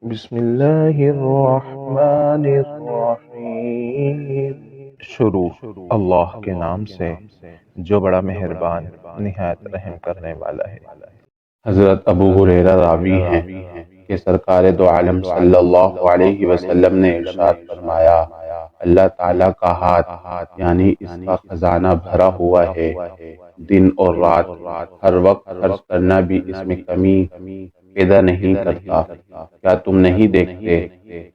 بسم اللہ الرحمن الرحیم۔ شروع اللہ کے نام سے جو بڑا مہربان نہایت رحم کرنے والا ہے۔ حضرت ابو ہریرہ راوی ہیں کہ سرکار دو عالم صلی اللہ علیہ وسلم نے ارشاد فرمایا، اللہ تعالیٰ کا ہاتھ یعنی اس کا خزانہ بھرا ہوا ہے، دن اور رات ہر وقت خرچ کرنا بھی اس میں کمی پیدا نہیں کرتا۔ کیا تم نہیں دیکھتے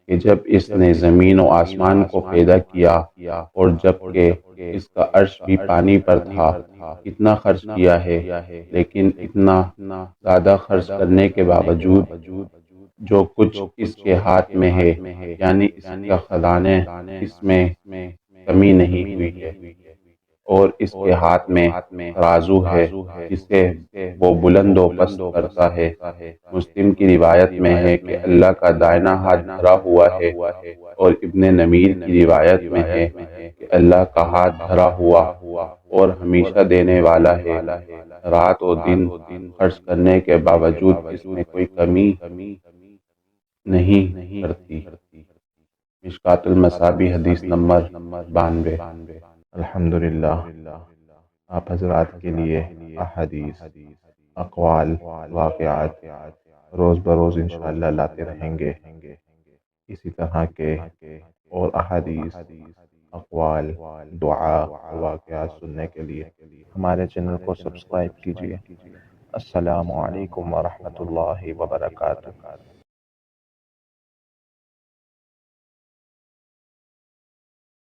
کہ جب اس نے زمین و آسمان کو پیدا کیا اور جب کہ اس کا عرش بھی پانی پر تھا، کتنا خرچ کیا ہے، لیکن اتنا زیادہ خرچ کرنے کے باوجود جو کچھ اس کے ہاتھ میں ہے یعنی اس کا خزانہ، اس میں کمی نہیں ہوئی ہے۔ اور اس کے ہاتھ میں ترازو ہے جسے وہ بلند و پست کرتا ہے۔ مسلم کی روایت میں ہے کہ اللہ کا دائنا ہاتھ بھرا ہوا ہے، اور ابن نمیر کی روایت میں ہے کہ اللہ کا ہاتھ بھرا ہوا اور ہمیشہ دینے والا ہے، رات و دن خرچ کرنے کے باوجود اس میں کوئی کمی نہیں کرتی۔ مشکوٰۃ المصابیح حدیث نمبر 92۔ الحمدللہ، آپ حضرات کے لیے احادیث، اقوال، واقعات روز بروز انشاءاللہ لاتے رہیں گے۔ اسی طرح کے اور احادیث، اقوال، دعا، واقعات سننے کے لیے ہمارے چینل کو سبسکرائب کیجیے۔ السلام علیکم ورحمۃ اللہ وبرکاتہ۔